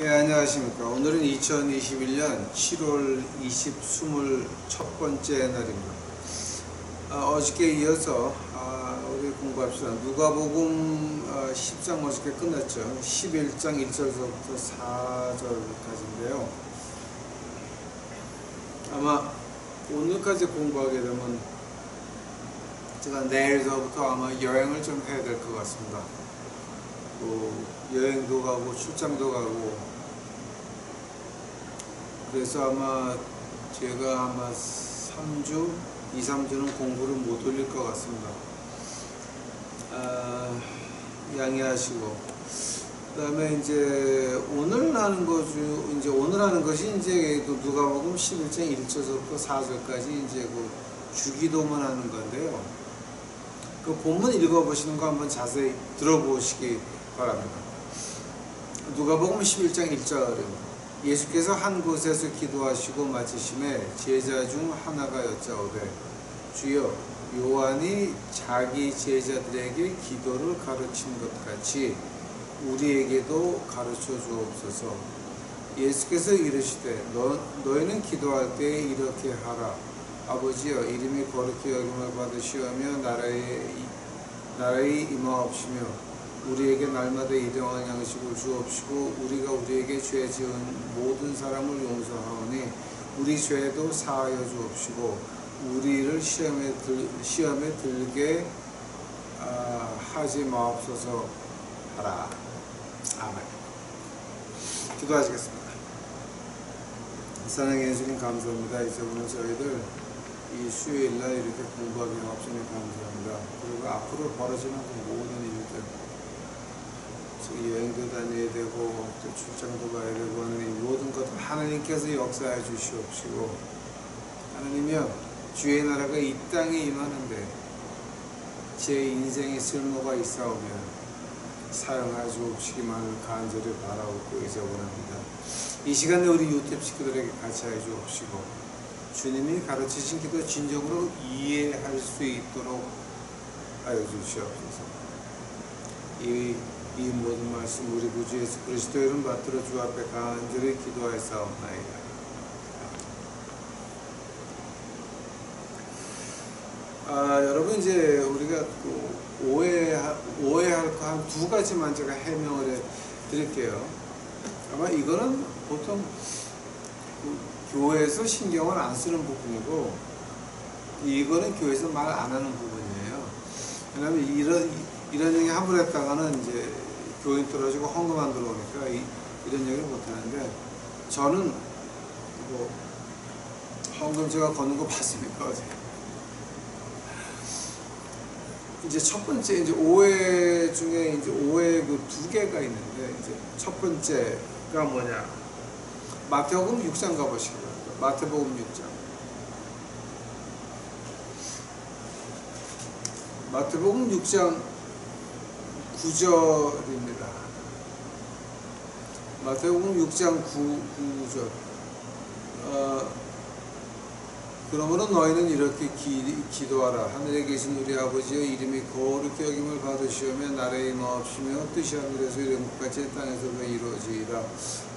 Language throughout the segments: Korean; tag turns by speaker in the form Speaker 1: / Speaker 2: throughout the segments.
Speaker 1: 예, 안녕하십니까. 오늘은 2021년 7월 20 첫 번째 날입니다. 어저께 이어서 우리 공부합시다. 누가복음 10장 어저께 끝났죠. 11장 1절서부터 4절까지인데요. 아마 오늘까지 공부하게 되면 제가 내일서부터 아마 여행을 좀 해야 될 것 같습니다. 여행도 가고 출장도 가고, 그래서 아마 제가 2, 3주는 공부를 못 올릴 것 같습니다. 양해하시고, 그 다음에 이제 오늘 하는 것이 이제 누가복음 11장 1절부터 4절까지 이제 주기도문 하는 건데요. 그 본문 읽어보시는 거 한번 자세히 들어보시기 바랍니다. 누가복음 11장 1절입니다. 예수께서 한 곳에서 기도하시고 마치심에 제자 중 하나가 여짜오되, 주여, 요한이 자기 제자들에게 기도를 가르친 것 같이 우리에게도 가르쳐 주옵소서. 예수께서 이르시되, 너희는 기도할 때에 이렇게 하라. 아버지여, 이름이 거룩히 여김을 받으시오며 나라의 임하옵시며 우리에게 날마다 일용할 양식을 주옵시고 우리가 우리에게 죄 지은 모든 사람을 용서하오니 우리 죄도 사하여 주옵시고 우리를 시험에 들게 하지 마옵소서 하라. 아멘. 기도하시겠습니다. 사랑해 주님 감사합니다. 이제 오늘 저희들 이 수요일날 이렇게 공부하게 없으니 감사합니다. 그리고 앞으로 벌어지는 모든 일들, 여행도 다녀야 되고 또 출장도 가야 되고 하는 이 모든 것을 하나님께서 역사해 주시옵시고, 하나님이여, 주의 나라가 이 땅에 임하는데 제 인생에 쓸모가 있사오면 사용하여 주옵시기만을 간절히 바라옵고 이제 원합니다. 이 시간에 우리 유탭 식구들에게 같이 해 주옵시고 주님이 가르치신 기도 진정으로 이해할 수 있도록 하여 주시옵소서. 이 모든 말씀 우리 구주 예수 그리스도의 이름 받들어 주 앞에 간절히 기도하였사옵나이다. 여러분, 이제 우리가 오해할 거 한 두 가지만 제가 해명을 해 드릴게요. 아마 이거는 보통 교회에서 신경을 안 쓰는 부분이고, 이거는 교회에서 말 안 하는 부분이에요. 왜냐하면 이런 얘기 함부로 했다가는 이제 교인 떨어지고 헌금 안 들어오니까 이런 얘기를 못 하는데, 저는 헌금 제가 걷는 거 봤습니까? 어제. 이제 첫 번째, 이제 오해 중에 이제 오해 두 개가 있는데, 이제 첫 번째가 뭐냐? 마태복음 6장 가보시기 바랍니다. 마태복음 6장. 마태복음 6장 9절입니다. 마태복음 6장 9절. 그러므로 너희는 이렇게 기도하라. 하늘에 계신 우리 아버지여, 이름이 거룩히 여김을 받으시오며 나라의 임하옵시며 뜻이 하늘에서 이룬 것 같이 땅에서도 이루어지이다.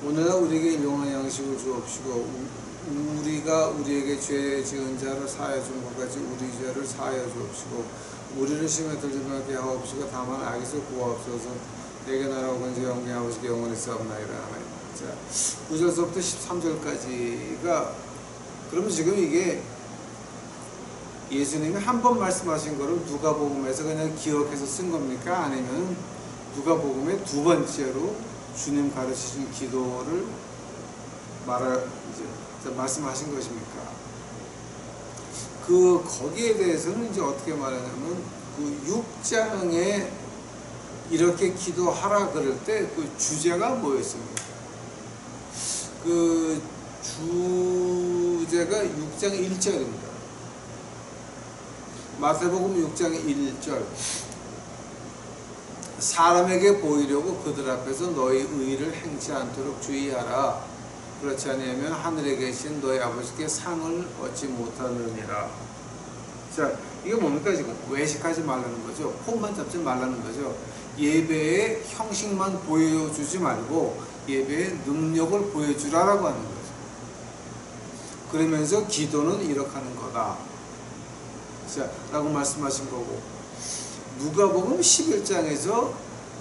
Speaker 1: 오늘날 우리에게 일용할 양식을 주옵시고 우리가 우리에게 죄 지은 자를 사하여 준 것 같이 우리 죄를 사하여 주옵시고 우리를 시험에 들지 말게 하옵시고 다만 악에서 구하옵소서. 내게 나라와 권세 영광이 아버지께 영원히 싸움나이다. 자, 9절서부터 13절까지가, 그러면 지금 이게 예수님이 한 번 말씀하신 거를 누가복음에서 그냥 기억해서 쓴 겁니까? 아니면 누가복음의 두 번째로 주님 가르치신 기도를 말씀하신 것입니까? 거기에 대해서는 이제 어떻게 말하냐면, 6장에 이렇게 기도하라 그럴 때 주제가 뭐였습니까? 주제가 6장 1절입니다. 마태복음 6장 1절. 사람에게 보이려고 그들 앞에서 너희 의를 행치 않도록 주의하라. 그렇지 아니하면 하늘에 계신 너희 아버지께 상을 얻지 못하느니라. 자, 이게 뭡니까? 지금 외식하지 말라는 거죠. 폰만 잡지 말라는 거죠. 예배의 형식만 보여주지 말고 예배의 능력을 보여주라라고 하는 거죠. 그러면서 기도는 이렇게 하는 거다. 자, 라고 말씀하신 거고, 누가복음 11장에서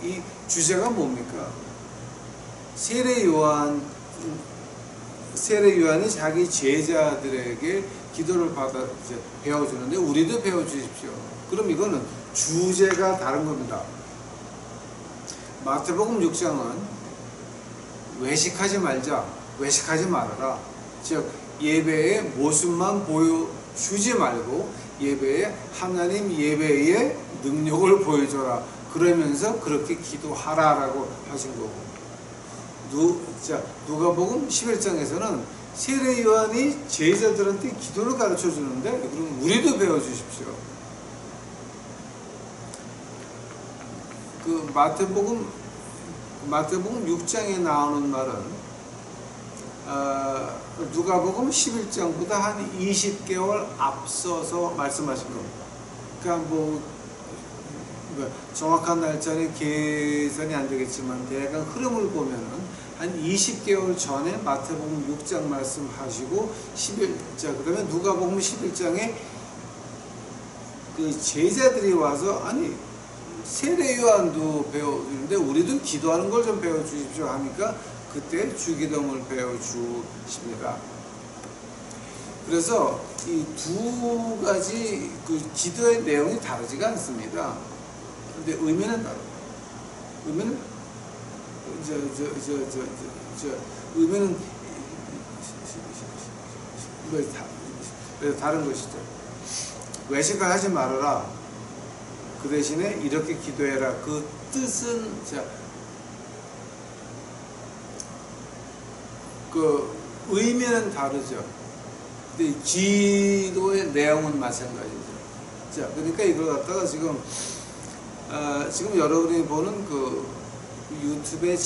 Speaker 1: 이 주제가 뭡니까? 세례 요한이 자기 제자들에게 기도를 받아 배워주는데 우리도 배워주십시오. 그럼 이거는 주제가 다른 겁니다. 마태복음 6장은 외식하지 말자, 외식하지 말아라. 즉 예배의 모습만 보여주지 말고 예배에 하나님 예배의 능력을 보여줘라. 그러면서 그렇게 기도하라라고 하신 거고, 누가복음 11장에서는 세례 요한이 제자들한테 기도를 가르쳐 주는데 그럼 우리도 배워주십시오. 그 마태복음 6장에 나오는 말은 누가복음 11장보다 한 20개월 앞서서 말씀하신 겁니다. 그러니까 정확한 날짜는 계산이 안 되겠지만 대략 흐름을 보면은 한 20개월 전에 마태복음 6장 말씀하시고 11장, 그 다음에 누가복음 11장에 그 제자들이 와서 아니 세례 요한도 배워주는데 우리도 기도하는 걸 좀 배워주십시오 하니까 그때 주기도문을 배워주십니다. 그래서 이 두 가지 그 기도의 내용이 다르지가 않습니다. 근데 의미는 다르고, 의미는 의미는 다른 것이죠. 외식을 하지 말아라. 그 대신에 이렇게 기도해라. 그 뜻은 그 의미는 다르죠. 근데 기도의 내용은 마찬가지죠. 자, 그러니까 이걸 갖다가 지금 여러분이 보는 그 유튜브의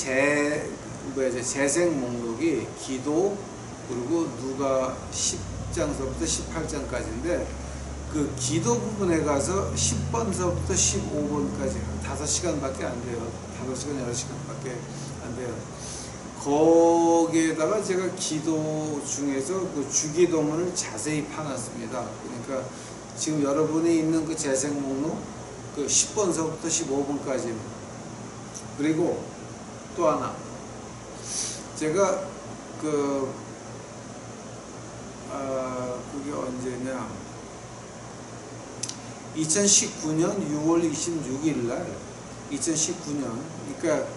Speaker 1: 재생 목록이 기도 그리고 누가 10장서부터 18장까지인데 그 기도 부분에 가서 10번서부터 15번까지 5시간밖에 안 돼요. 5시간, 6시간밖에 안 돼요. 거기에다가 제가 기도 중에서 그 주기도문을 자세히 파놨습니다. 그러니까 지금 여러분이 있는 그 재생 목록 그 10번서부터 15번까지입니다. 그리고 또 하나, 제가 그게 언제냐, 2019년 6월 26일 날, 2019년, 그러니까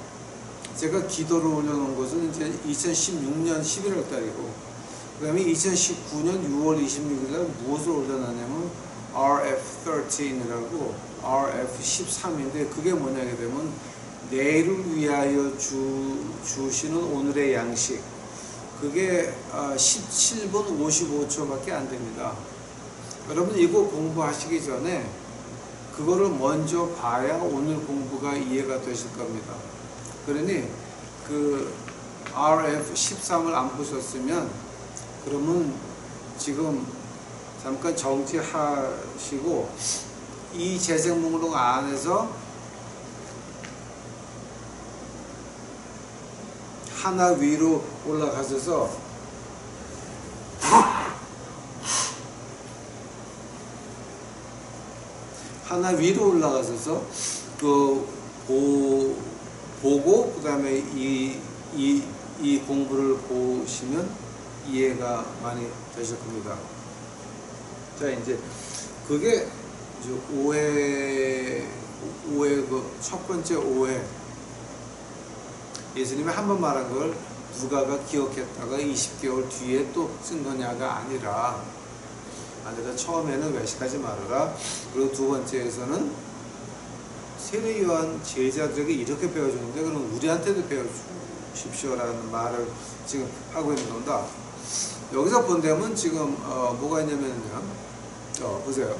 Speaker 1: 제가 기도를 올려놓은 것은 이제 2016년 11월 달이고, 그 다음에 2019년 6월 26일 날 무엇을 올려놨냐면 RF13이라고 RF13인데 그게 뭐냐게 되면 내일을 위하여 주시는 오늘의 양식, 그게 17분 55초밖에 안 됩니다. 여러분 이거 공부하시기 전에 그거를 먼저 봐야 오늘 공부가 이해가 되실 겁니다. 그러니 그 RF13을 안 보셨으면 그러면 지금 잠깐 정지하시고 이 재생 목록 안에서 하나 위로 올라가셔서 그 보고 그 다음에 이 공부를 보시면 이해가 많이 되실 겁니다. 자, 이제 그게 오해 그 첫 번째 오해, 예수님이 한 번 말한 걸 누가가 기억했다가 20개월 뒤에 또 쓴 거냐가 아니라 처음에는 외식하지 말아라. 그리고 두 번째에서는 세례 요한 제자들에게 이렇게 배워주는데 그럼 우리한테도 배워주십시오라는 말을 지금 하고 있는 겁니다. 여기서 본다면 지금 뭐가 있냐면요, 보세요.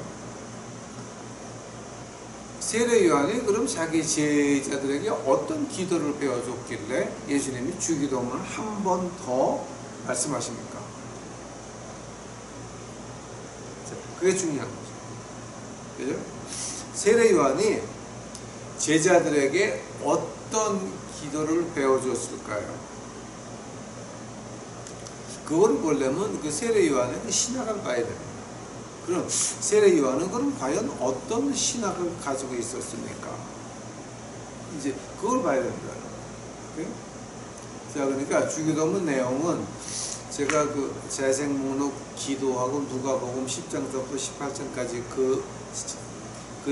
Speaker 1: 세례 요한이 그럼 자기 제자들에게 어떤 기도를 배워줬길래 예수님이 주기도문을 한 번 더 말씀하십니까? 그게 중요한 거죠. 그죠? 세례 요한이 제자들에게 어떤 기도를 배워줬을까요? 그걸 보려면 그 세례 요한의 그 신학을 봐야 됩니다. 그럼 세례 요한은 그럼 과연 어떤 신학을 가지고 있었습니까? 이제 그걸 봐야 됩니다. 오케이? 자, 그러니까 주기도문 내용은 제가 그 재생 목록 기도하고 누가복음 10장서부터 18장까지 그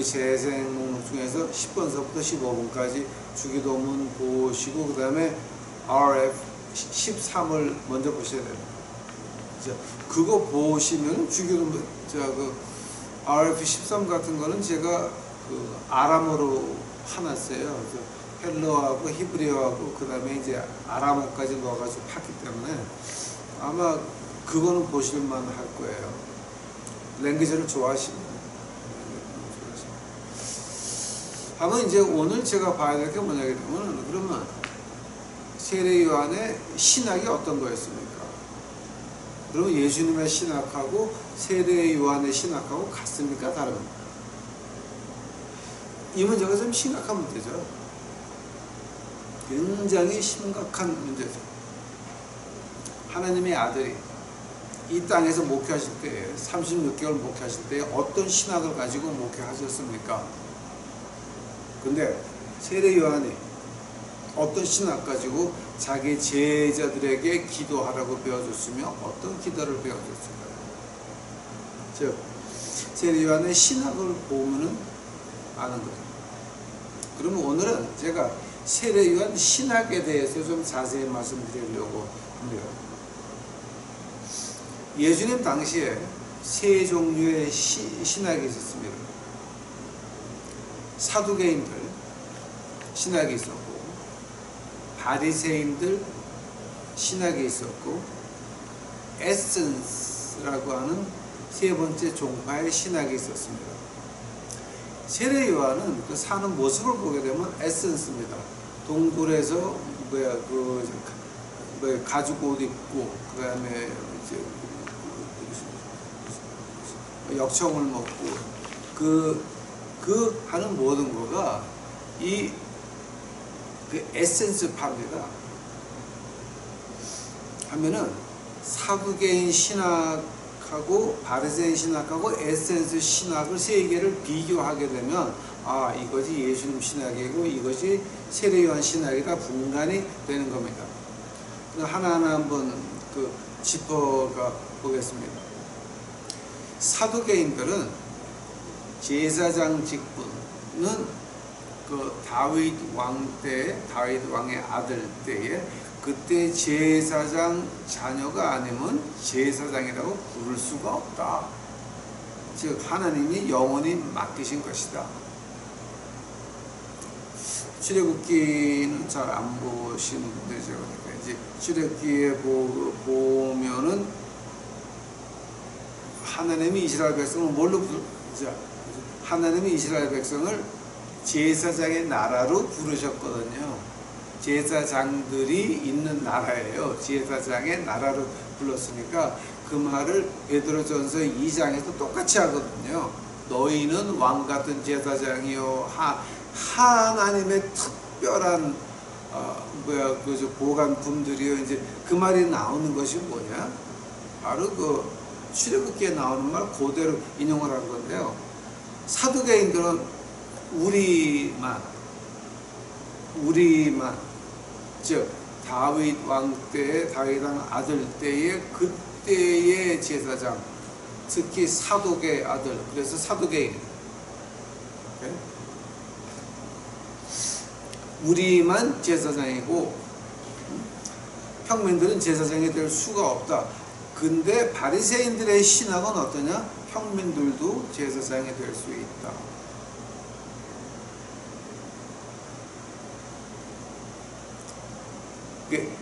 Speaker 1: 재생 목록 중에서 10번서부터 15번까지 주기도문 보시고 그 다음에 RF 13을 먼저 보셔야 됩니다. 자, 그거 보시면 주기도문 그 RF 13 같은 거는 제가 그 아람어로 해놨어요. 헬러하고 히브리어하고 그 다음에 이제 아람어까지 넣어가지고 팠기 때문에 아마 그거는 보실만 할 거예요. 랭귀지를 좋아하시면. 아마 이제 오늘 제가 봐야 될 게 뭐냐면 그러면 세례 요한의 신학이 어떤 거였습니까? 그러면 예수님의 신학하고 세례 요한의 신학하고 같습니까? 다릅니까? 이 문제가 좀 심각한 문제죠. 굉장히 심각한 문제죠. 하나님의 아들이 이 땅에서 목회하실 때 36개월 목회하실 때 어떤 신학을 가지고 목회하셨습니까? 근데 세례 요한이 어떤 신학 가지고 자기 제자들에게 기도하라고 배워줬으며 어떤 기도를 배워줬을까요? 즉 세례 요한의 신학을 보면은 아는 거죠. 그러면 오늘은 제가 세례 요한 신학에 대해서 좀 자세히 말씀드리려고 합니다. 예수님 당시에 세 종류의 신학이 있었습니다. 사두개인들 신학이 있었고, 바리새인들 신학이 있었고, 에센스라고 하는 세 번째 종파의 신학이 있었습니다. 세례 요한은 그 사는 모습을 보게 되면 에센스입니다. 동굴에서 가죽 옷 입고 그 다음에 이제 역청을 먹고 그 하는 모든 거가 그 에센스 파입니다. 하면은 사두개인 신학하고 바리새인 신학하고 에센스 신학을 세 개를 비교하게 되면 아, 이것이 예수님 신학이고 이것이 세례 요한 신학이다 분간이 되는 겁니다. 하나하나 한번 그 짚어가 보겠습니다. 사두개인들은 제사장 직분은 그 다윗 왕의 아들 때에 그때 제사장 자녀가 아니면 제사장이라고 부를 수가 없다. 즉 하나님이 영원히 맡기신 것이다. 출애굽기는 잘 안 보시는 분들이죠. 그러니까 이제 출애굽기에 보면은 하나님이 이스라엘 백성을 뭘로 하나님이 이스라엘 백성을 제사장의 나라로 부르셨거든요. 제사장들이 있는 나라예요. 제사장의 나라로 불렀으니까 그 말을 베드로전서 2장에서 똑같이 하거든요. 너희는 왕같은 제사장이요 하나님의 특별한 보관품들이요. 이제 그 말이 나오는 것이 뭐냐? 바로 그 출애굽기에 나오는 말 그대로 인용을 한 건데요. 사두개인들은 우리만 즉 다윗 왕 때의 다윗 왕 아들 때의 그때의 제사장, 특히 사독의 아들, 그래서 사두개인. 오케이? 우리만 제사장이고 평민들은 제사장이 될 수가 없다. 근데 바리새인들의 신학은 어떠냐? 평민들도 제사장이 될 수 있다.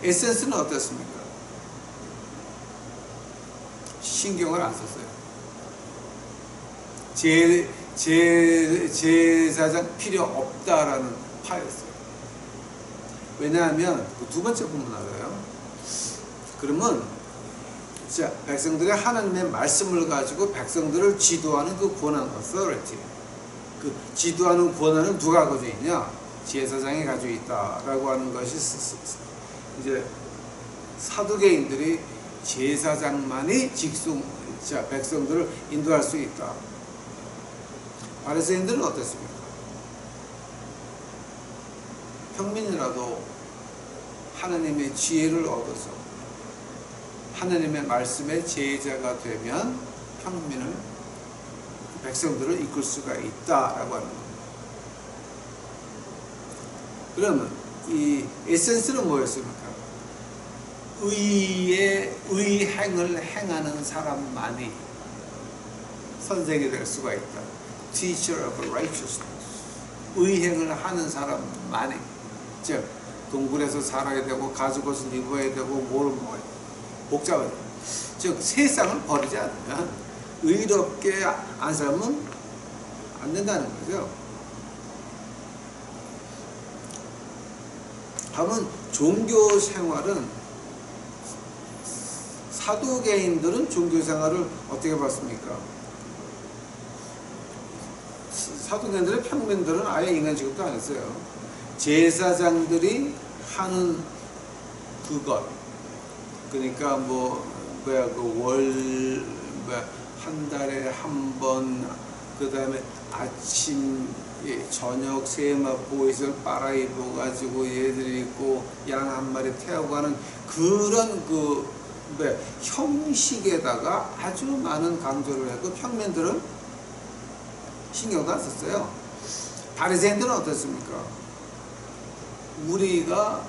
Speaker 1: 에센스는 어떻습니까? 신경을 안 썼어요. 제사장 필요 없다라는 파였어요. 왜냐하면 두 번째 부분 알아요. 그러면 자, 백성들의 하나님의 말씀을 가지고 백성들을 지도하는 그 권한, authority. 그 지도하는 권한은 누가 가지고 있냐? 제사장이 가지고 있다라고 하는 것이 이제 사두개인들이 제사장만이 백성들을 인도할 수 있다. 바리새인들은 어땠습니까? 평민이라도 하나님의 지혜를 얻어서 하나님의 말씀의 제자가 되면 평민을, 백성들을 이끌 수가 있다라고 하는 겁니다. 그러면 이 에센스는 뭐였습니까? 의행을 행하는 사람만이 선생이 될 수가 있다. Teacher of righteousness. 의행을 하는 사람만이, 즉 동굴에서 살아야 되고 가죽옷을 입어야 되고 뭘 먹어야 되고 복잡하다. 즉 세상을 버리지 않으면, 의롭게 안 살면 안 된다는 거죠. 다만 종교 생활은, 사두개인들은 종교 생활을 어떻게 봤습니까? 사두개인들의 평민들은 아예 인간 취급도 안 했어요. 제사장들이 하는 그것, 그러니까 한 달에 한 번, 그 다음에 아침 저녁 세마포 옷을 빨아입어 가지고 얘들이 있고 양 한 마리 태우고 하는 그런 형식에다가 아주 많은 강조를 했고, 평민들은 신경도 안 썼어요. 바리새인들은 어떻습니까? 우리가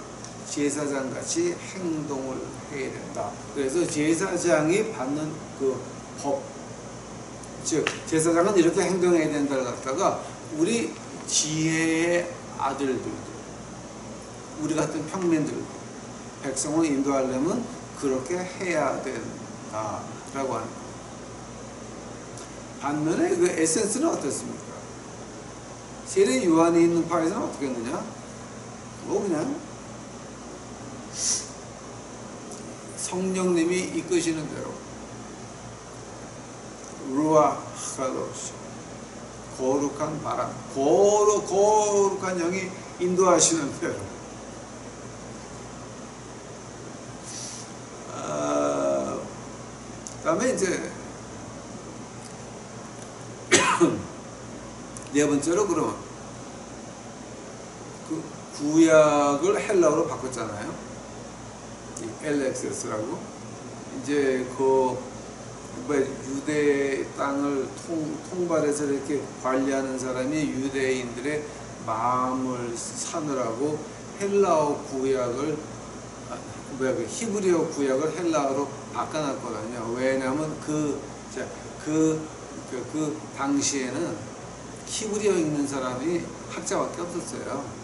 Speaker 1: 제사장같이 행동을 해야 된다. 그래서 제사장이 받는 그 법, 즉 제사장은 이렇게 행동해야 된다를 갖다가 우리 지혜의 아들들도, 우리 같은 평민들도 백성을 인도하려면 그렇게 해야 된다라고 하는 거예요. 반면에 그 에센스는 어떻습니까? 세례 요한이 있는 바에서는 어떻게 했느냐? 그냥 성령님이 이끄시는 대로, 루아하가도시, 거룩한 바람, 거룩한 영이 인도하시는 대로, 그다음에 이제 네 번째로, 그러면 그 구약을 헬라어로 바꿨잖아요. LXS라고. 이제 유대 땅을 통발해서 이렇게 관리하는 사람이 유대인들의 마음을 사느라고 헬라어 구약을, 히브리어 구약을 헬라어로 바꿔놨거든요. 왜냐하면 그 당시에는 히브리어 읽는 사람이 학자밖에 없었어요.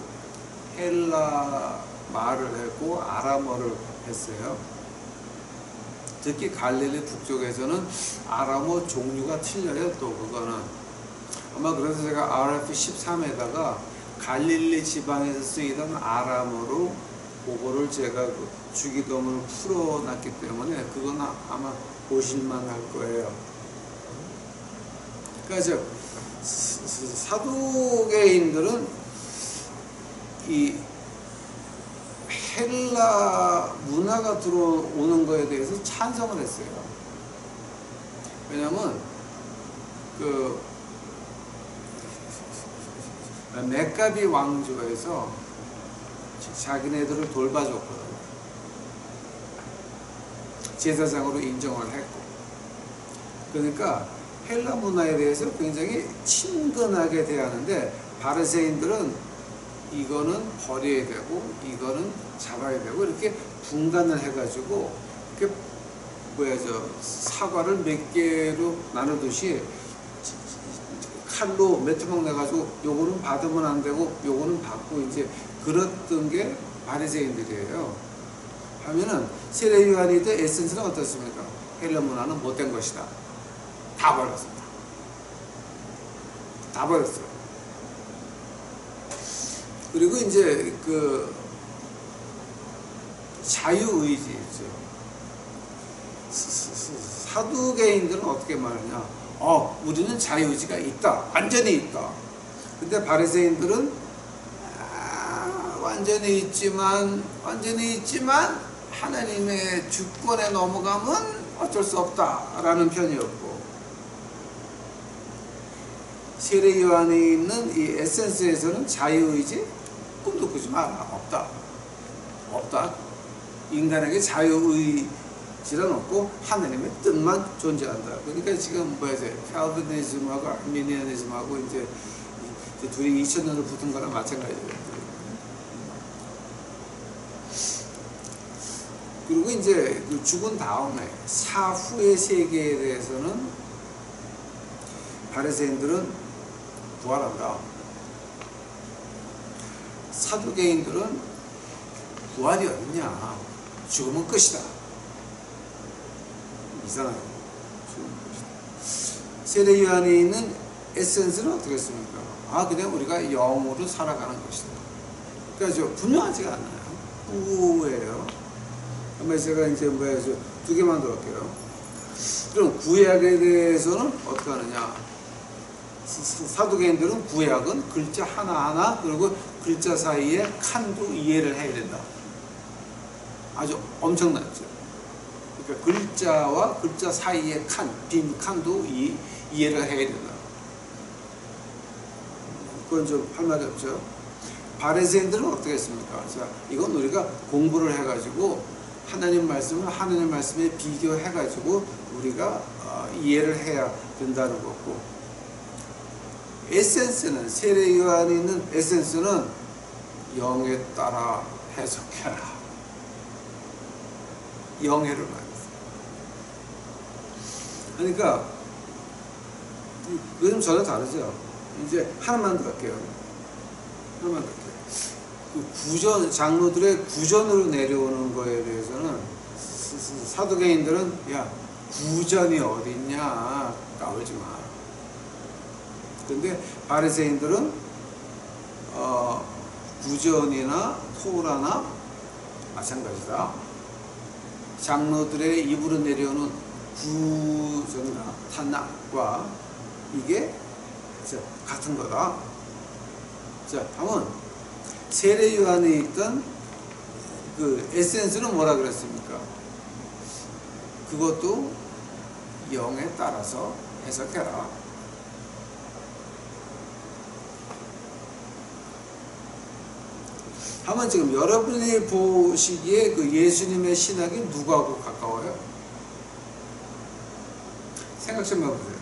Speaker 1: 헬라 말을 했고 아람어를 했어요. 특히 갈릴리 북쪽에서는 아람어 종류가 틀려요. 또 그거는 아마, 그래서 제가 RF 13에다가 갈릴리 지방에서 쓰이던 아람어로 그거를 제가 주기도문을 풀어놨기 때문에 그건 아마 보실만 할 거예요. 그러니까 사두개인들은 이 헬라 문화가 들어오는 거에 대해서 찬성을 했어요. 왜냐면 메카비 왕조에서 자기네들을 돌봐줬거든요. 제사장으로 인정을 했고, 그러니까 헬라 문화에 대해서 굉장히 친근하게 대하는데, 바리새인들은 이거는 버려야 되고 이거는 잡아야 되고 이렇게 분간을 해가지고, 이렇게 사과를 몇 개로 나누듯이 칼로 몇 토막 내가지고 요거는 받으면 안 되고 요거는 받고, 이제 그랬던 게 바리새인들이에요. 하면은 세례 요한이 때 에센스는 어떻습니까? 헬라 문화는 못된 것이다. 다 버렸습니다. 다 버렸어요. 그리고 이제 자유의지 있죠. 사두개인들은 어떻게 말하냐? 우리는 자유의지가 있다. 완전히 있다. 근데 바리새인들은 완전히 있지만 하나님의 주권에 넘어가면 어쩔 수 없다라는 편이었고, 세례 요한에 있는 이 에센스에서는 자유의지 꿈도 꾸지 마라. 없다. 인간에게 자유의지는 없고 하나님의 뜻만 존재한다. 그러니까 지금 칼빈이즘하고 아르미니아니즘하고 이제 둘이 2000년을 붙은 거랑 마찬가지예요. 그리고 이제 죽은 다음에 사후의 세계에 대해서는 바리새인들은 부활한다. 사두개인들은 부활이 어딨냐? 죽으면 끝이다. 이상하죠. 죽으면 끝이다. 세례 요한에 있는 에센스는 어떻게 했습니까? 그냥 우리가 영으로 살아가는 것이다. 그러니까 분명하지가 않아요. 우예요. 아마 제가 이제 두 개만 더 할게요. 그럼 구약에 대해서는 어떻게 하느냐? 사두개인들은 구약은 글자 하나하나 그리고 글자 사이에 칸도 이해를 해야 된다. 아주 엄청났죠. 그러니까 글자와 글자 사이에 빈 칸도 이해를 해야 된다. 그건 좀 할 말이 없죠. 바리새인들은 어떻게 했습니까? 자, 이건 우리가 공부를 해가지고 하나님 말씀을 하나님 말씀에 비교해가지고 우리가 이해를 해야 된다는 거고, 에센스는 세례 요한에 있는 에센스는 영에 따라 해석해라. 영해를 말했어요. 그러니까 요즘 전혀 다르죠. 이제 하나만 더 할게요. 구전, 장로들의 구전으로 내려오는 거에 대해서는 사두개인들은 구전이 어딨냐, 나오지 마. 근데 바리새인들은 구전이나 토라나 마찬가지다. 장로들의 입으로 내려오는 구전이나 탄낙과 이게 같은 거다. 자, 한번 세례 요한에 있던 그 에센스는 뭐라 그랬습니까? 그것도 영에 따라서 해석해라. 한번 지금 여러분이 보시기에 그 예수님의 신학이 누구하고 가까워요? 생각 좀 해보세요.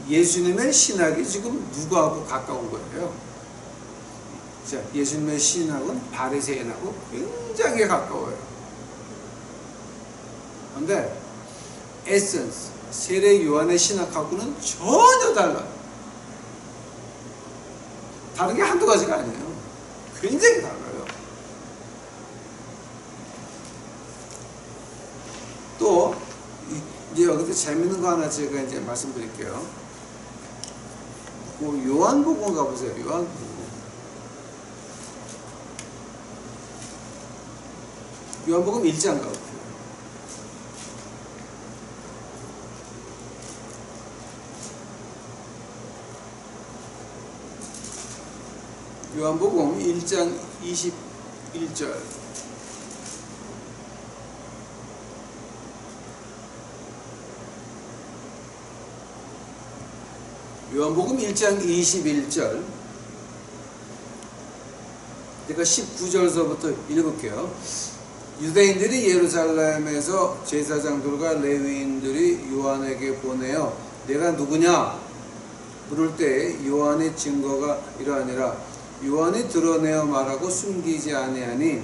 Speaker 1: 예수님의 신학이 지금 누구하고 가까운 거예요? 자, 예수님의 신학은 바리새인하고 굉장히 가까워요. 그런데 에센스, 세례 요한의 신학하고는 전혀 달라요. 다른 게 한두 가지가 아니에요. 굉장히 달라요. 또 이제 여기서 재밌는 거 하나 제가 이제 말씀드릴게요. 그 요한복음 가보세요. 요한복음 1장 가보세요. 요한복음 1장 21절. 요한복음 1장 21절. 제가 19절서부터 읽을게요. 유대인들이 예루살렘에서 제사장들과 레위인들이 요한에게 보내어 내가 누구냐 물을 때 요한의 증거가 이러하니라. 요한이 드러내어 말하고 숨기지 아니하니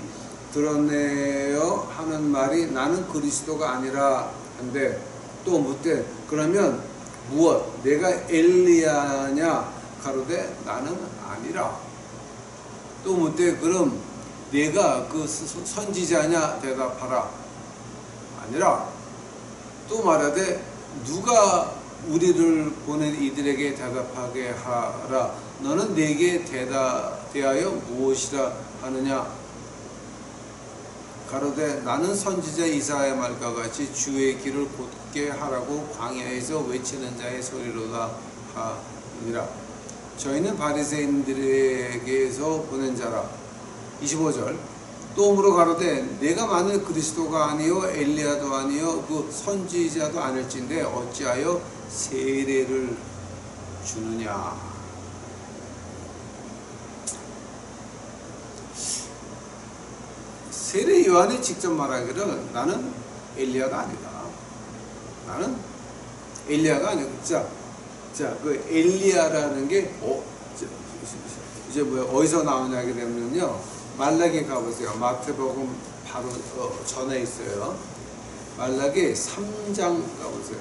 Speaker 1: 드러내어 하는 말이 나는 그리스도가 아니라 한데, 또 묻되 그러면 무엇 내가 엘리야냐 가로되 나는 아니라. 또 묻되 그럼 내가 그 선지자냐 대답하라. 아니라. 또 말하되 누가 우리를 보낸 이들에게 대답하게 하라. 너는 내게 대하여 무엇이라 하느냐. 가로되 나는 선지자 이사야의 말과 같이 주의 길을 곧게 하라고 광야에서 외치는 자의 소리로다 하니라. 저희는 바리새인들에게서 보낸 자라. 25절. 또 물어 가로되 내가 만일 그리스도가 아니요 엘리야도 아니요 그 선지자도 아닐진데 어찌하여 세례를 주느냐. 세례 요한이 직접 말하기를 나는 엘리야가 아니다. 나는 엘리야가 아니고 그 엘리야라는 게 이제 어디서 나오냐게 되면요, 말라기 가보세요. 마태복음 바로 전에 있어요. 말라기 3장 가보세요.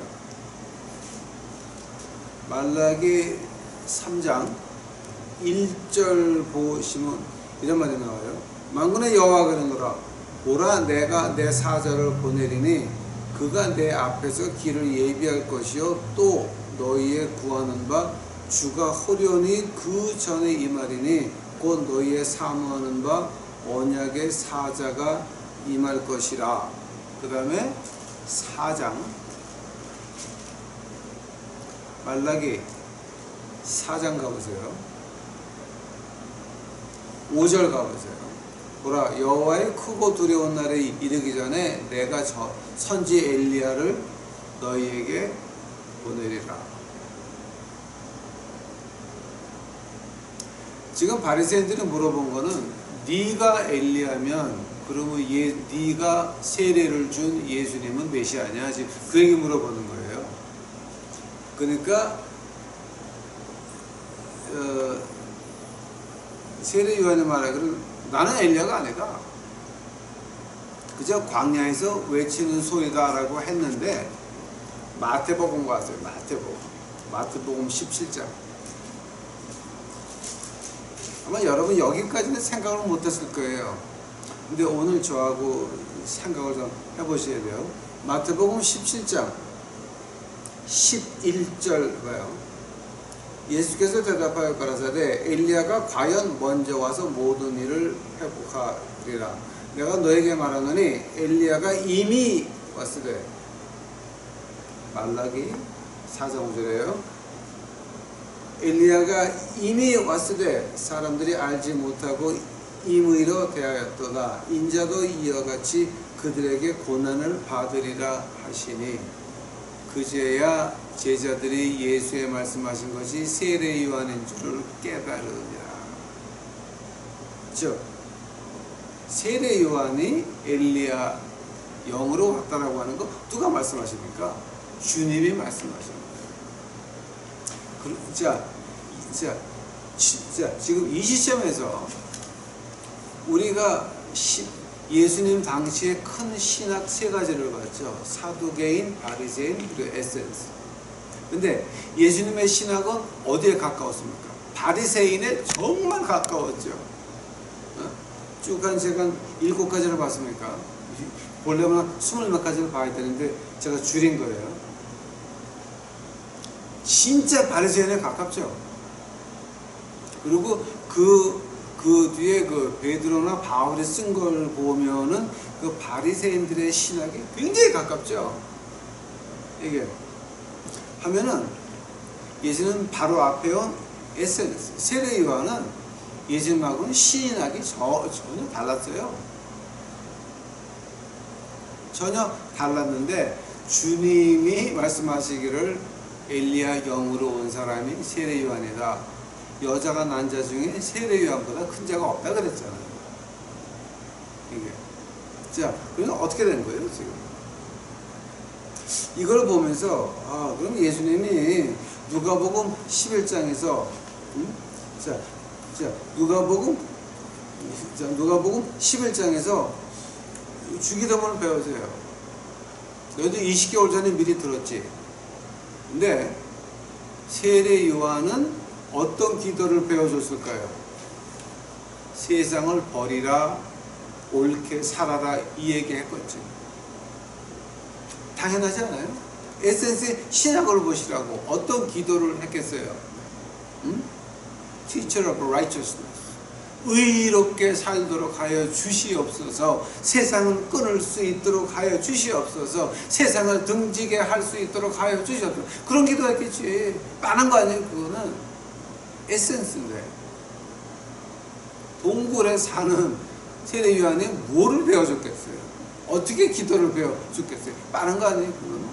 Speaker 1: 말라기 3장 1절 보시면 이런 말이 나와요. 만군의 여호와가 그러노라 보라 내가 내 사자를 보내리니 그가 내 앞에서 길을 예비할 것이요 또 너희의 구하는 바 주가 호련히 그 전에 임하리니 곧 너희의 사모하는 바 언약의 사자가 임할 것이라. 그 다음에 4장 말라기 4장 가보세요. 5절 가보세요. 보라 여호와의 크고 두려운 날에 이르기 전에 내가 선지 엘리야를 너희에게 보내리라. 지금 바리새인들이 물어본 거는 네가 엘리야면 그러면 네가 세례를 준 예수님은 메시아냐? 지금 그 얘기 물어보는 거예요. 그러니까 세례 요한이 말하기를 나는 엘리야가 아니다. 그저 광야에서 외치는 소리다라고 했는데 마태복음 가세요. 마태복음 17장. 아마 여러분 여기까지는 생각을 못했을 거예요. 근데 오늘 저하고 생각을 좀 해보셔야 돼요. 마태복음 17장 11절 봐요. 예수께서 대답하여 가라사대 엘리야가 과연 먼저 와서 모든 일을 회복하리라. 내가 너에게 말하노니 엘리야가 이미 왔으되. 말라기 4장 5절에요. 엘리야가 이미 왔으되 사람들이 알지 못하고 임의로 대하였도다. 인자도 이와 같이 그들에게 고난을 받으리라 하시니 그제야 제자들이 예수의 말씀하신 것이 세례 요한인 줄을 깨달으니라. 즉 세례 요한이 엘리야 영으로 왔다라고 하는 거 누가 말씀하십니까? 주님이 말씀하십니다. 지금 이 시점에서 우리가 예수님 당시에 큰 신학 세 가지를 봤죠. 사두개인, 바리새인, 그리고 에센스. 근데 예수님의 신학은 어디에 가까웠습니까? 바리새인에 정말 가까웠죠. 쭉 한 제가 7가지를 봤습니까? 보려면 20몇 가지를 봐야 되는데 제가 줄인 거예요. 진짜 바리새인에 가깝죠. 그리고 그 뒤에 그 베드로나 바울이 쓴 걸 보면은 그 바리새인들의 신학이 굉장히 가깝죠. 이게 하면은 예수는 바로 앞에 온 에센스 세례 요한은 예수님하고는 신학이 전혀 달랐어요. 전혀 달랐는데 주님이 말씀하시기를 엘리야 영으로 온 사람이 세례 요한이다. 여자가 난 자 중에 세례 요한보다 큰 자가 없다 그랬잖아요. 이게. 자, 그럼 어떻게 된 거예요, 지금? 이걸 보면서, 그럼 예수님이 누가복음 11장에서, 누가복음 11장에서 주기도문을 배우세요. 너희도 20개월 전에 미리 들었지. 근데 세례 요한은 어떤 기도를 배워줬을까요? 세상을 버리라, 옳게 살아라, 이 얘기 했겠지. 당연하지 않아요? 에센스의 신학을 보시라고 어떤 기도를 했겠어요? Teacher of righteousness. 의롭게 살도록 하여 주시옵소서. 세상을 끊을 수 있도록 하여 주시옵소서. 세상을 등지게 할 수 있도록 하여 주시옵소서. 그런 기도 했겠지. 많은 거 아니에요, 그거는. 에센스인데 동굴에 사는 세례 요한이 뭐를 배워줬겠어요? 어떻게 기도를 배워줬겠어요? 빠른 거 아니에요? 그건?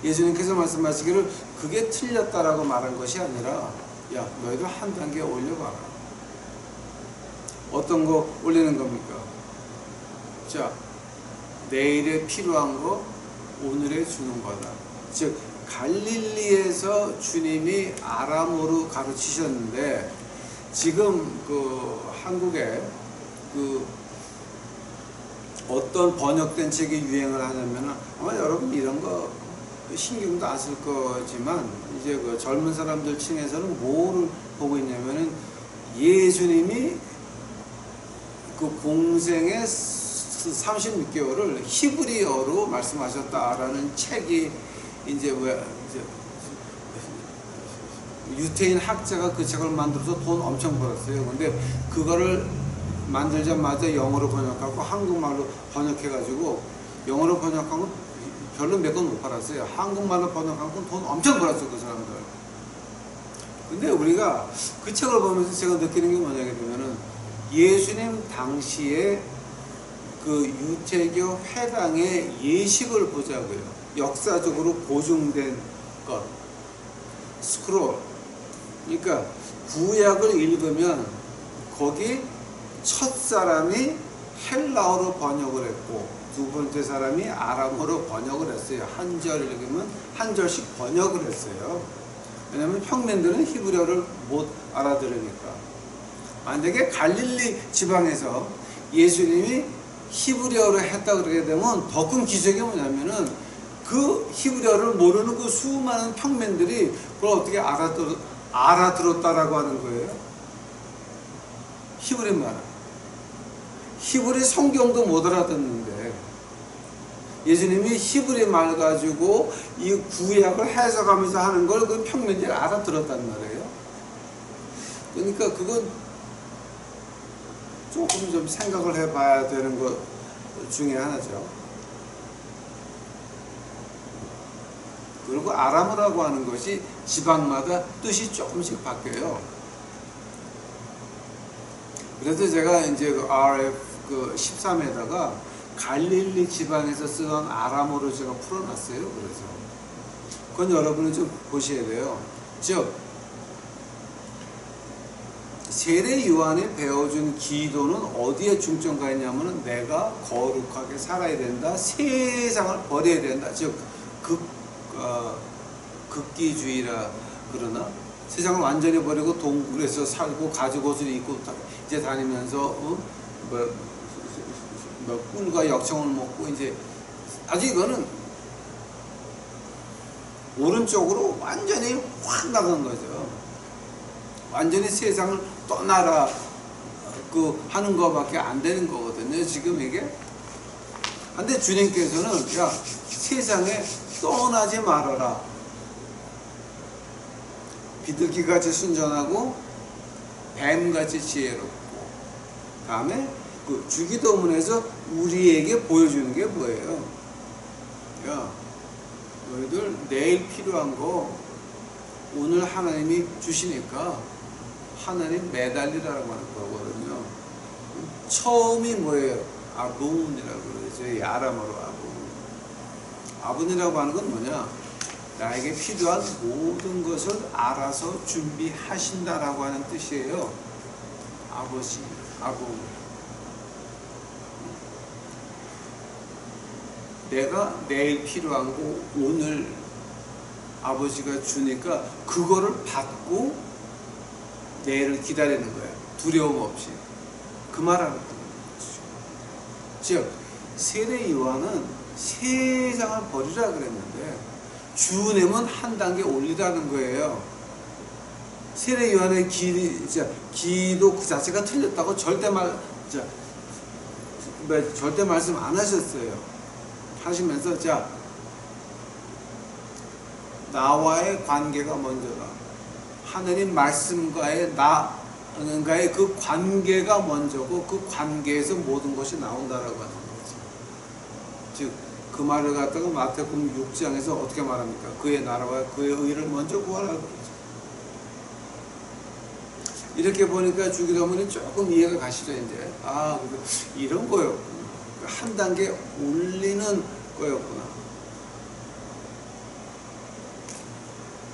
Speaker 1: 예수님께서 말씀하시기를 그게 틀렸다라고 말한 것이 아니라 야, 너희들 한 단계 올려봐라. 어떤 거 올리는 겁니까? 자, 내일에 필요한 거 오늘에 주는 거다. 즉 갈릴리에서 주님이 아람어로 가르치셨는데 지금 그 한국에 그 어떤 번역된 책이 유행을 하냐면은 아마 여러분 이런 거 신경도 안 쓸 거지만 이제 그 젊은 사람들 층에서는 뭐를 보고 있냐면은 예수님이 그 공생의 36개월을 히브리어로 말씀하셨다라는 책이 이제 유태인 학자가 그 책을 만들어서 돈 엄청 벌었어요. 근데 그거를 만들자마자 영어로 번역하고 한국말로 번역해가지고 영어로 번역한 건 별로 몇 건 못 팔았어요. 한국말로 번역한 건 돈 엄청 벌었어요, 그 사람들. 근데 우리가 그 책을 보면서 제가 느끼는 게 뭐냐게 되면은 예수님 당시에 그 유태교 회당의 예식을 보자고요. 역사적으로 보증된 것. 스크롤. 그러니까 구약을 읽으면 거기 첫 사람이 헬라어로 번역을 했고 두 번째 사람이 아람어로 번역을 했어요. 한 절 읽으면 한 절씩 번역을 했어요. 왜냐하면 평민들은 히브리어를 못 알아들으니까. 만약에 갈릴리 지방에서 예수님이 히브리어로 했다 그러게 되면 더 큰 기적이 뭐냐면은 그 히브리어를 모르는 그 수많은 평민들이 그걸 어떻게 알아들었다라고 하는 거예요. 히브리 말. 히브리 성경도 못 알아듣는데 예수님이 히브리 말 가지고 이 구약을 해석하면서 하는 걸 그 평민들이 알아들었단 말이에요. 그러니까 그건 조금 좀 생각을 해봐야 되는 것 중에 하나죠. 그리고 아람어라고 하는 것이 지방마다 뜻이 조금씩 바뀌어요. 그래서 제가 이제 그 RF 그 13에다가 갈릴리 지방에서 쓰던 아람어로 제가 풀어놨어요. 그래서 그건 여러분은 좀 보셔야 돼요. 즉 세례 요한이 배워준 기도는 어디에 중점가 있냐면은 내가 거룩하게 살아야 된다. 세상을 버려야 된다. 즉 극기주의라 그러나 세상을 완전히 버리고 동굴에서 살고 가죽옷을 입고 이제 다니면서 꿀과 역청을 먹고 이제 아주 이거는 오른쪽으로 완전히 확 나간 거죠. 완전히 세상을 떠나라 하는 거밖에 안 되는 거거든요. 지금 이게. 근데 주님께서는 야 세상에 떠나지 말아라. 비둘기같이 순전하고 뱀같이 지혜롭고 다음에 그 주기도문에서 우리에게 보여주는 게 뭐예요? 야 너희들 내일 필요한 거 오늘 하나님이 주시니까 하나님 매달리라고 하는 거거든요. 처음이 뭐예요? 아분이라고 그러죠. 아람어로 아분. 아분이라고 하는 건 뭐냐? 나에게 필요한 모든 것을 알아서 준비하신다라고 하는 뜻이에요. 아버지, 아분. 내가 내일 필요한 거 오늘 아버지가 주니까 그거를 받고 내일을 기다리는 거예요. 두려움 없이. 그 말하는 거죠. 즉 세례 요한은 세상을 버리라 그랬는데 주님은 한 단계 올리라는 거예요. 세례 요한의 기도 그 자체가 틀렸다고 절대 말씀 안 하셨어요. 하시면서 자 나와의 관계가 먼저다. 하느님 말씀과의 나와의 그 관계가 먼저고 그 관계에서 모든 것이 나온다라고 하는 거죠. 즉 그 말을 갖다가 마태복음 6장에서 어떻게 말합니까? 그의 나라와 그의 의를 먼저 구하라 그러죠. 이렇게 보니까 주기도문이 조금 이해가 가시죠, 이제. 아, 이런 거였구나. 한 단계 올리는 거였구나.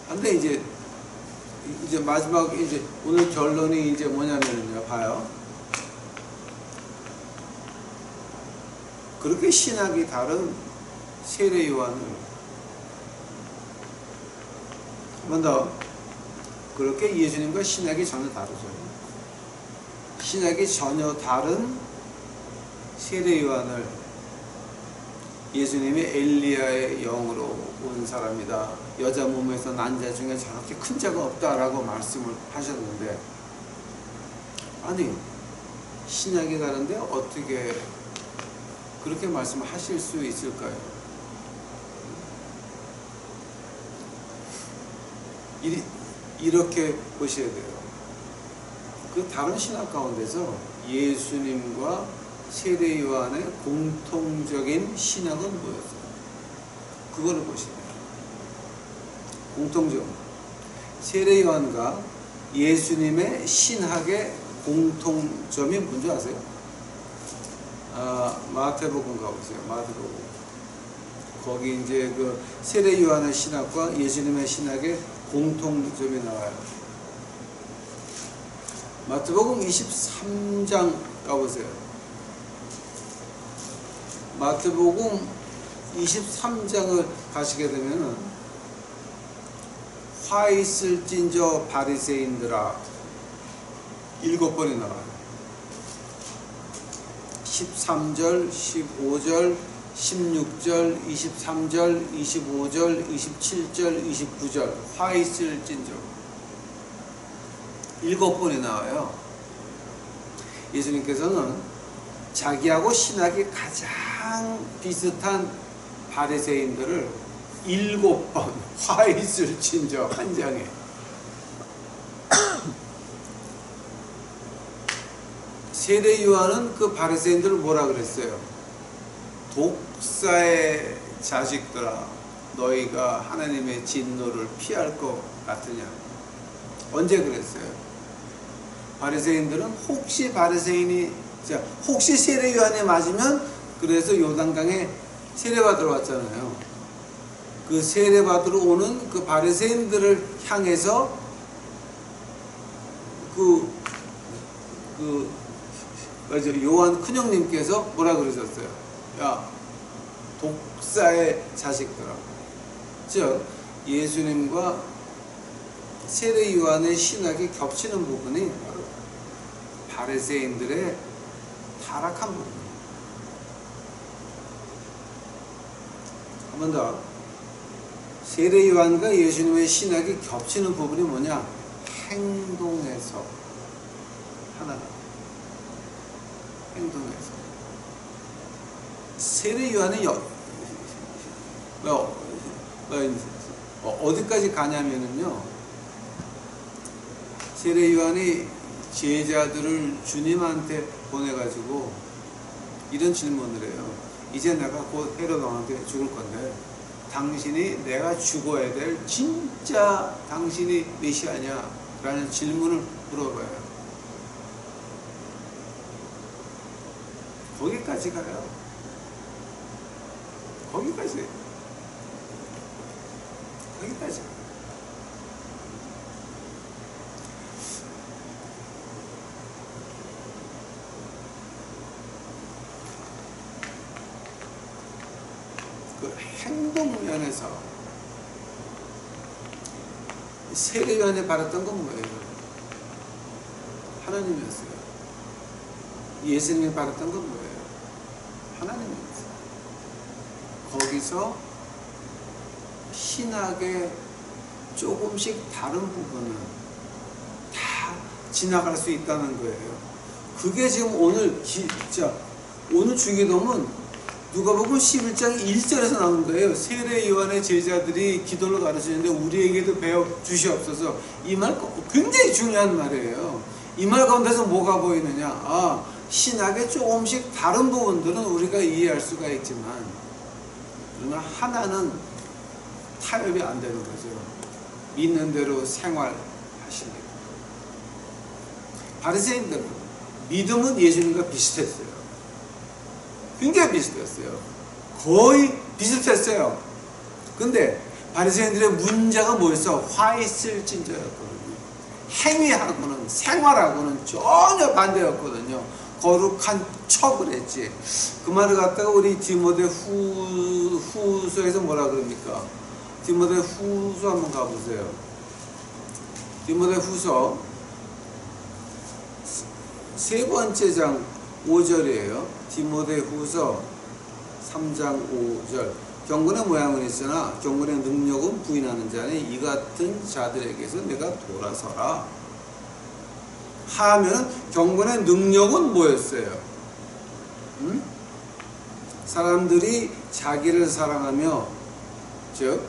Speaker 1: 근데 이제 마지막, 이제 오늘 결론이 이제 뭐냐면요, 봐요. 그렇게 신학이 다른 세례 요한을, 한 번 더, 그렇게 예수님과 신학이 전혀 다르죠. 신학이 전혀 다른 세례 요한을 예수님이 엘리야의 영으로 온 사람이다. 여자 몸에서 난 자 중에 저렇게 큰 자가 없다라고 말씀을 하셨는데, 아니, 신약이 다른데 어떻게 그렇게 말씀하실 수 있을까요? 이렇게 보셔야 돼요. 그 다른 신학 가운데서 예수님과 세례 요한의 공통적인 신학은 뭐였어요? 그거를 보시면 돼요. 공통점. 세례 요한과 예수님의 신학의 공통점이 뭔지 아세요? 마태복음 가보세요. 마태복음. 거기 이제 그 세례 요한의 신학과 예수님의 신학의 공통점이 나와요. 마태복음 23장 가보세요. 마태복음 23장을 가시게 되면은, 화 있을진저 바리새인들아, 7번이 나와요. 13절, 15절, 16절, 23절, 25절, 27절, 29절, 화 있을진저 7번이 나와요. 예수님께서는 자기하고 신학이 가장 비슷한 바리새인들을 7번 화 있을진저 한 장에 세례 요한은 그 바리새인들을 뭐라 그랬어요? 독사의 자식들아, 너희가 하나님의 진노를 피할 것 같으냐? 언제 그랬어요? 바리새인들은 혹시 혹시 세례 요한이 맞으면, 그래서 요단강에 세례받으러 왔잖아요. 그 세례받으러 오는 그 바리새인들을 향해서 요한 큰형님께서 뭐라 그러셨어요? 야, 독사의 자식들아. 즉 예수님과 세례 요한의 신학이 겹치는 부분이 바로 바리새인들의 타락한 부분이에요. 한 번 더. 세례 요한과 예수님의 신학이 겹치는 부분이 뭐냐? 행동에서 하나가. 행동에서. 세례 요한은 어디까지 가냐면은요, 세례 요한이 제자들을 주님한테 보내가지고 이런 질문을 해요. 이제 내가 곧 헤롯 왕한테 죽을 건데, 당신이 내가 죽어야 될 진짜 당신이 메시아냐? 라는 질문을 물어봐요. 거기까지 가요. 거기까지. 그 행동 면에서 세례 요한이 바랐던 건 뭐예요? 하나님이었어요. 예수님이 바랐던 건 뭐예요? 하나님이었어요. 거기서 신학의 조금씩 다른 부분은 다 지나갈 수 있다는 거예요. 그게 지금 오늘 오늘 주기도문 누가복음 11장 1절에서 나오는 거예요. 세례 요한의 제자들이 기도를 가르치는데 우리에게도 배워 주시옵소서. 이 말 굉장히 중요한 말이에요. 이 말 가운데서 뭐가 보이느냐? 신학의 조금씩 다른 부분들은 우리가 이해할 수가 있지만, 그러나 하나는 타협이 안 되는 거죠. 믿는 대로 생활하십니다. 바리새인들은 믿음은 예수님과 비슷했어요. 굉장히 비슷했어요. 거의 비슷했어요. 근데 바리새인들의 문제가 뭐였어? 화있을진저였거든요. 행위하고는 생활하고는 전혀 반대였거든요. 거룩한 척을 했지. 그 말을 갖다가 우리 디모데 후서에서 뭐라 그럽니까? 디모데 후서 한번 가보세요. 디모데 후서 세 번째 장 5절이에요. 디모데 후서 3장 5절. 경건의 모양은 있으나 경건의 능력은 부인하는 자니 이 같은 자들에게서 내가 돌아서라 하면은 경건의 능력은 뭐였어요? 사람들이 자기를 사랑하며 즉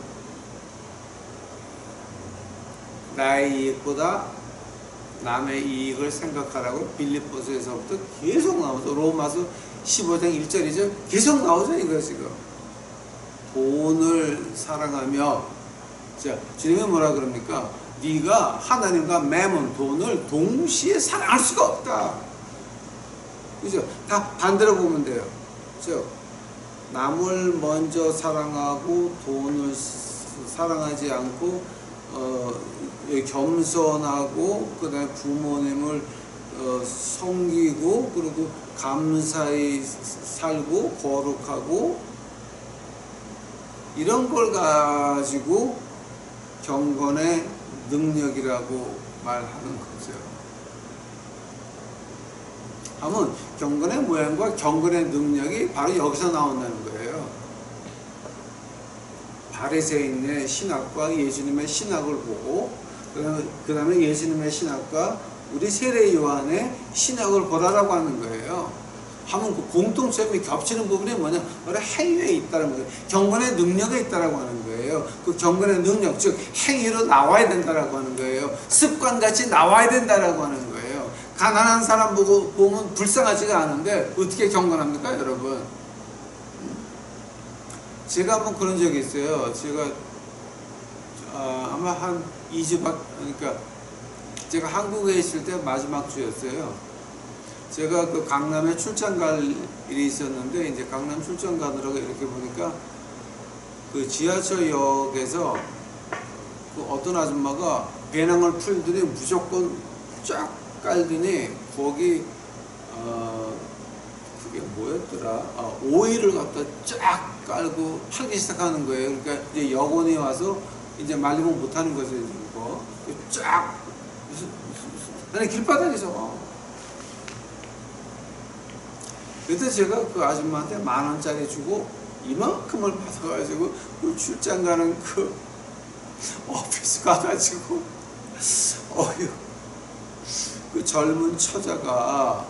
Speaker 1: 나의 이익보다 남의 이익을 생각하라고 빌립보서에서부터 계속 나오죠. 로마서 15장 1절이죠. 계속 나오죠. 이거 지금 돈을 사랑하며, 자, 주님이 뭐라 그럽니까? 네가 하나님과 매몬, 돈을 동시에 사랑할 수가 없다. 그죠? 다 반대로 보면 돼요. 그죠? 남을 먼저 사랑하고 돈을 사랑하지 않고 겸손하고 그다음에 부모님을 섬기고 그리고 감사히 살고 거룩하고 이런 걸 가지고 경건의 능력이라고 말하는 거죠. 하면 경건의 모양과 경건의 능력이 바로 여기서 나온다는 거예요. 바리새인의 신학과 예수님의 신학을 보고 그 다음에 예수님의 신학과 우리 세례 요한의 신학을 보라라고 하는 거예요. 하면 그 공통점이 겹치는 부분이 뭐냐? 바로 행위에 있다는 거예요. 경건의 능력에 있다라고 하는 거예요. 그 경건의 능력, 즉 행위로 나와야 된다라고 하는 거예요. 습관같이 나와야 된다라고 하는 거예요. 가난한 사람 보면 불쌍하지가 않은데 어떻게 경건합니까, 여러분? 제가 한번 그런 적이 있어요. 제가 아마 한 2주 그러니까 제가 한국에 있을 때 마지막 주였어요. 제가 그 강남에 출장 갈 일이 있었는데 이제 강남 출장 가느라고 이렇게 보니까 그 지하철역에서 그 어떤 아줌마가 배낭을 풀더니 무조건 쫙 깔더니 거기 그게 뭐였더라? 오일을 갖다 쫙 깔고 팔기 시작하는 거예요. 그러니까 이제 여권이 와서 이제 말리면 못하는 거죠. 이거 쫙 아니 길바닥에서. 그래서 제가 그 아줌마한테 10,000원짜리 주고 이만큼을 받아가지고 그 출장 가는 그 오피스 가가지고 어휴 그 젊은 처자가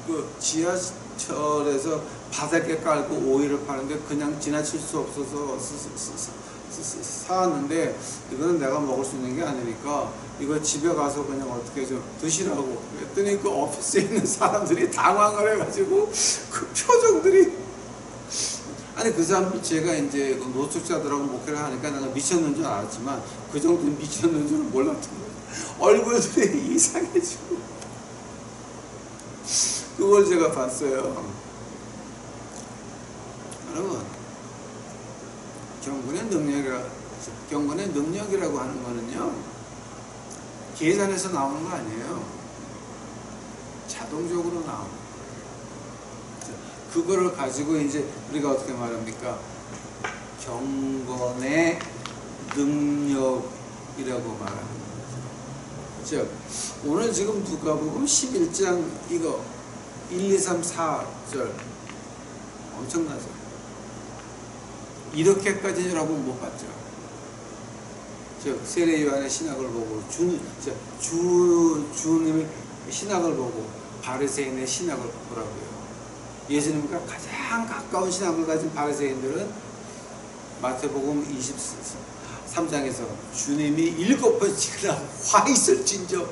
Speaker 1: 그 지하철에서 바닥에 깔고 오일을 파는데 그냥 지나칠 수 없어서 사왔는데 이거는 내가 먹을 수 있는 게 아니니까 이거 집에 가서 그냥 어떻게 좀 드시라고 그랬더니 그 오피스에 있는 사람들이 당황을 해가지고 그 표정들이 아니 그 사람들 제가 이제 노숙자들하고 목회를 하니까 내가 미쳤는 줄 알았지만 그 정도는 미쳤는 줄은 몰랐던 거예요. 얼굴들이 이상해지고 그걸 제가 봤어요. 여러분 경건의 능력이라고 하는 거는요 계산해서 나오는 거 아니에요. 자동적으로 나오는 거예요. 그거를 가지고 이제 우리가 어떻게 말합니까? 경건의 능력이라고 말하는 거죠. 즉 오늘 지금 누가복음 11장 이거 1, 2, 3, 4절 엄청나죠. 이렇게까지 여러분 못 봤죠. 즉 세례 요한의 신학을 보고 주님의 신학을 보고 바리새인의 신학을 보라고요. 예수님과 가장 가까운 신학을 가진 바리새인들은 마태복음 23장에서 주님이 7번씩이나 화있을진저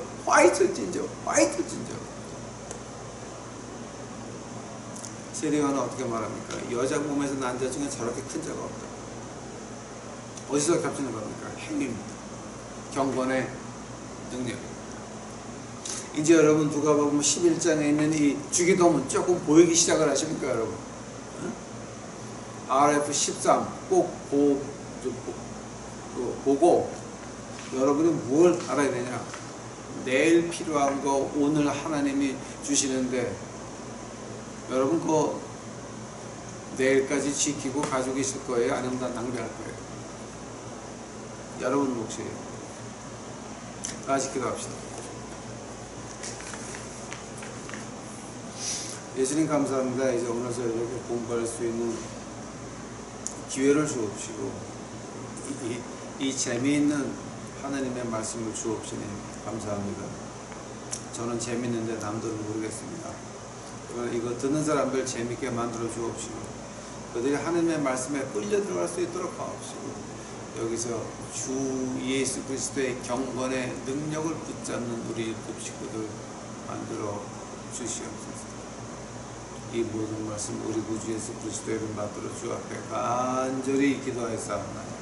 Speaker 1: 세례 요한은 어떻게 말합니까? 여자 몸에서 난 자 중에 저렇게 큰 자가 없다. 어디서 겹치는 겁니까? 행위입니다. 경건의 능력. 이제 여러분 누가복음 11장에 있는 이 주기도문 조금 보이기 시작을 하십니까, 여러분? RF13 꼭 보고 여러분이 뭘 알아야 되냐? 내일 필요한 거 오늘 하나님이 주시는데 여러분 그거 내일까지 지키고 가지고 계실 거예요? 아니면 다 낭비할 거예요? 여러분 몫이에요. 같이 기도합시다. 예수님 감사합니다. 이제 오늘 저희가 이렇게 공부할 수 있는 기회를 주옵시고 이 재미있는 하나님의 말씀을 주옵시니 감사합니다. 저는 재미있는데 남들은 모르겠습니다. 그러나 이거 듣는 사람들 재미있게 만들어 주옵시고 그들이 하나님의 말씀에 끌려 들어갈 수 있도록 하옵시고 여기서 주 예수 그리스도의 경건의 능력을 붙잡는 우리 급식구들 만들어 주시옵소서. 이 모든 말씀 우리 구주 예수 그리스도의 이름 받들어 주 앞에 간절히 기도하였사옵나이다.